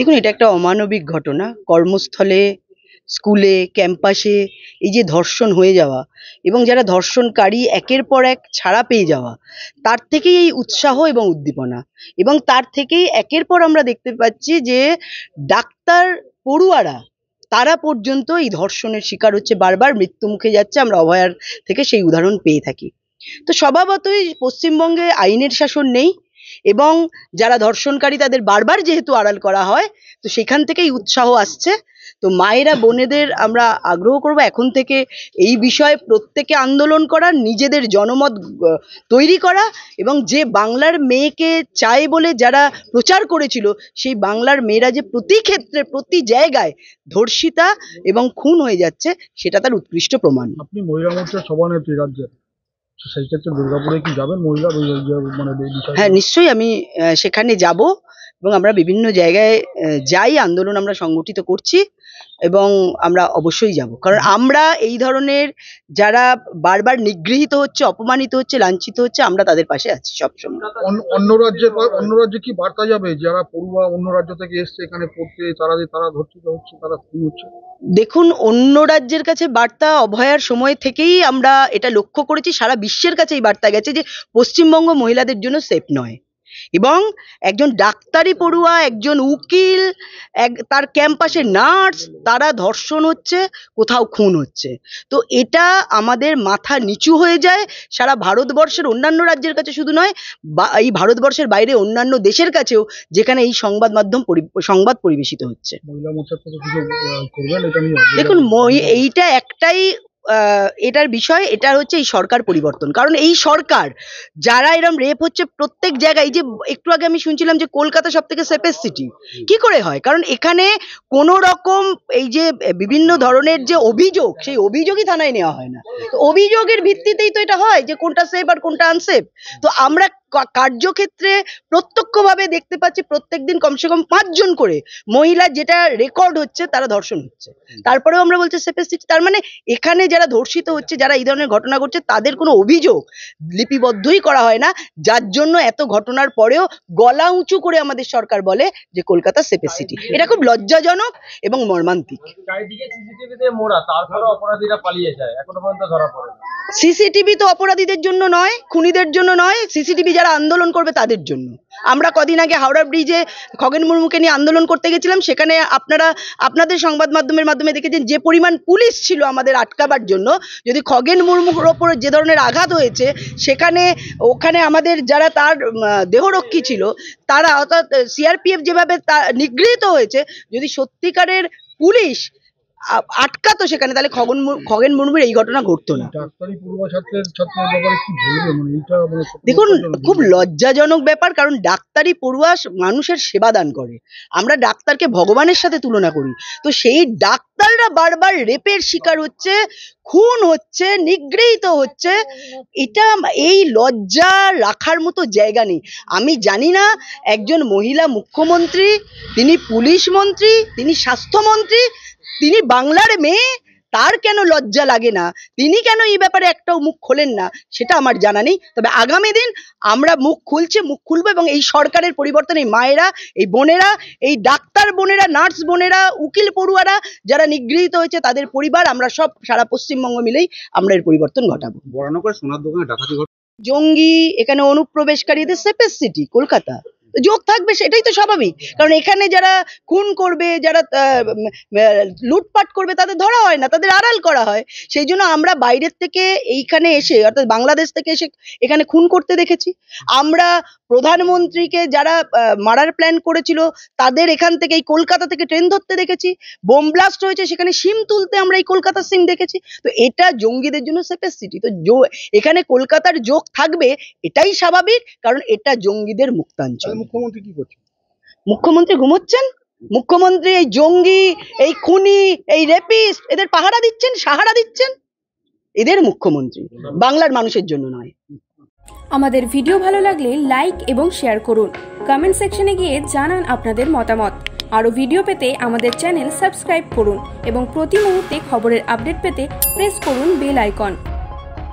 দেখুন, এটা একটা অমানবিক ঘটনা। কর্মস্থলে, স্কুলে, ক্যাম্পাসে এই যে ধর্ষণ হয়ে যাওয়া এবং যারা ধর্ষণকারী একের পর এক ছাড়া পেয়ে যাওয়া, তার থেকেই এই উৎসাহ এবং উদ্দীপনা। এবং তার থেকেই একের পর আমরা দেখতে পাচ্ছি যে ডাক্তার, পড়ুয়ারা তারা পর্যন্ত এই ধর্ষণের শিকার হচ্ছে, বারবার মৃত্যুমুখে যাচ্ছে। আমরা অভয়ার থেকে সেই উদাহরণ পেয়ে থাকি। তো স্বভাবতই পশ্চিমবঙ্গে আইনের শাসন নেই এবং যারা ধর্ষণকারী তাদের বারবার যেহেতু আড়াল করা হয়, তো সেখান থেকেই উৎসাহ আসছে। তো মায়েরা, বোনেদের আমরা আগ্রহ করব এখন থেকে এই বিষয়ে প্রত্যেকে আন্দোলন করা, নিজেদের জনমত তৈরি করা এবং যে বাংলার মেয়েকে চায় বলে যারা প্রচার করেছিল, সেই বাংলার মেয়েরা যে প্রতি ক্ষেত্রে, প্রতি জায়গায় ধর্ষিতা এবং খুন হয়ে যাচ্ছে, সেটা তার উৎকৃষ্ট প্রমাণ। আপনি মহিলা মোর্চার সভানেত্রী রাজ্যের, সেই ক্ষেত্রে দুর্গাপুরে কি যাবেন মহিলা মানে? হ্যাঁ, নিশ্চয়ই আমি সেখানে যাব এবং আমরা বিভিন্ন জায়গায় যাই, আন্দোলন আমরা সংগঠিত করছি এবং আমরা অবশ্যই যাব, কারণ আমরা এই ধরনের যারা বারবার নিগৃহীত হচ্ছে, অপমানিত হচ্ছে, লাঞ্ছিত হচ্ছে, আমরা তাদের পাশে আছি সবসময়। অন্য রাজ্যে কি বার্তা যাবে? যারা পড়ুয়া অন্য রাজ্য থেকে এসছে এখানে পড়তে, তারা ধর্ষিত হচ্ছে, তারা খুন হচ্ছে। দেখুন, অন্য রাজ্যের কাছে বার্তা অভয়ার সময় থেকেই আমরা এটা লক্ষ্য করেছি, সারা বিশ্বের কাছে এই বার্তা গেছে যে পশ্চিমবঙ্গ মহিলাদের জন্য সেফ নয়। এবং একজন ডাক্তারি পড়ুয়া, একজন উকিল, তার ক্যাম্পাসে নার্স, তারা ধর্ষণ হচ্ছে, কোথাও খুন হচ্ছে। তো এটা আমাদের মাথা নিচু হয়ে যায় সারা ভারতবর্ষের অন্যান্য রাজ্যের কাছে শুধু নয়, এই ভারতবর্ষের বাইরে অন্যান্য দেশের কাছেও, যেখানে এই সংবাদ পরিবেশিত হচ্ছে। দেখুন, এইটা একটাই এটার বিষয়, এটা হচ্ছে এই সরকার পরিবর্তন। কারণ এই সরকার, যারা এরম রেপ হচ্ছে প্রত্যেক জায়গায়, এই যে একটু আগে আমি শুনছিলাম যে কলকাতা সব থেকে সেফেস্ট সিটি, কি করে হয়? কারণ এখানে কোনো রকম এই যে বিভিন্ন ধরনের যে অভিযোগ, সেই অভিযোগই থানায় নেওয়া হয় না। তো অভিযোগের ভিত্তিতেই তো এটা হয় যে কোনটা সেফ আর কোনটা আনসেফ। তো আমরা কার্যক্ষেত্রে প্রত্যক্ষভাবে দেখতে পাচ্ছি প্রত্যেকদিন কমসে কম 5 জন করে মহিলা, যেটা রেকর্ড হচ্ছে, তারা ধর্ষণ হচ্ছে। তারপরেও আমরা বলছি সেফেস্ট সিটি। তার মানে এখানে যারা ধর্ষিত হচ্ছে, যারা এই ধরনের ঘটনা ঘটছে, তাদের কোনো অভিযোগ লিপিবদ্ধই করা হয় না, যার জন্য এত ঘটনার পরেও গলা উঁচু করে আমাদের সরকার বলে যে কলকাতা সেফেস্ট সিটি। এটা খুব লজ্জাজনক এবং মর্মান্তিক। সিসিটিভি তো অপরাধীদের জন্য নয়, খুনিদের জন্য নয়, সিসিটিভি যারা আন্দোলন করবে তাদের জন্য। আমরা কদিন আগে হাওড়া ব্রিজে খগেন মুর্মুকে নিয়ে আন্দোলন করতে গেছিলাম, সেখানে আপনাদের সংবাদ মাধ্যমের মাধ্যমে দেখেছেন যে পরিমাণ পুলিশ ছিল আমাদের আটকাবার জন্য। যদি খগেন মুর্মুর ওপরে যে ধরনের আঘাত হয়েছে, ওখানে আমাদের যারা তার দেহরক্ষী ছিল, তারা, অর্থাৎ সিআরপিএফ যেভাবে নিগৃহীত হয়েছে, যদি সত্যিকারের পুলিশ আটকাতো সেখানে, তাহলে খগেন মুর্মুর এই ঘটনা ঘটতো না। দেখুন, খুব লজ্জাজনক ব্যাপার, কারণ ডাক্তারি পড়ুয়া মানুষের সেবা দান করে। আমরা ডাক্তারকে ভগবানের সাথে তুলনা করি। তো সেই ডাক্তাররা বারবার রেপের শিকার হচ্ছে, খুন হচ্ছে, নিগৃহীত হচ্ছে। এটা, এই লজ্জা রাখার মতো জায়গা নেই। আমি জানি না একজন মহিলা মুখ্যমন্ত্রী, তিনি পুলিশ মন্ত্রী, তিনি স্বাস্থ্যমন্ত্রী, তিনি বাংলার মেয়ে, তার কেন লজ্জা লাগে না, তিনি কেন এই ব্যাপারে একটাও মুখ খোলেন না, সেটা আমার জানা নেই। তবে আগামী দিন আমরা মুখ খুলবো এবং এই সরকারের পরিবর্তন, এই মায়েরা, এই বোনেরা, এই ডাক্তার বোনেরা, নার্স বোনেরা, উকিল পড়ুয়ারা যারা নিগৃহীত হয়েছে, তাদের পরিবার, আমরা সব সারা পশ্চিমবঙ্গ মিলেই আমরা এর পরিবর্তন ঘটাবো। বরানগর সোনার দোকানে ডাকাতি, জঙ্গি, এখানে অনুপ্রবেশকারীদের সেফেস্ট সিটি কলকাতা, যোগ থাকবে, সেটাই তো স্বাভাবিক। কারণ এখানে যারা খুন করবে, যারা লুটপাট করবে, তাদের ধরা হয় না, তাদের আড়াল করা হয়। সেই জন্য আমরা বাইরের থেকে এইখানে এসে, অর্থাৎ বাংলাদেশ থেকে এসে এখানে খুন করতে দেখেছি। আমরা প্রধানমন্ত্রীকে যারা মারার প্ল্যান করেছিল, তাদের এখান থেকে, এই কলকাতা থেকে ট্রেন ধরতে দেখেছি। বোম ব্লাস্ট হয়েছে, সেখানে সিম তুলতে আমরা এই কলকাতার সিম দেখেছি। তো এটা জঙ্গিদের জন্য সেফেস্ট সিটি। তো এখানে কলকাতার যোগ থাকবে, এটাই স্বাভাবিক, কারণ এটা জঙ্গিদের মুক্তাঞ্চল। মুখ্যমন্ত্রী কি করছেন? মুখ্যমন্ত্রী ঘুমোচ্ছেন। মুখ্যমন্ত্রী এই জঙ্গি, এই খুনি, এই রেপিস্ট, এদের পাহারা দিচ্ছেন, সাহারা দিচ্ছেন। এদের মুখ্যমন্ত্রী, বাংলার মানুষের জন্য নয়। আমাদের ভিডিও ভালো লাগলে লাইক এবং শেয়ার করুন। কমেন্ট সেকশনে গিয়ে জানান আপনাদের মতামত। আরও ভিডিও পেতে আমাদের চ্যানেল সাবস্ক্রাইব করুন এবং প্রতি মুহূর্তে খবরের আপডেট পেতে প্রেস করুন বেল আইকন।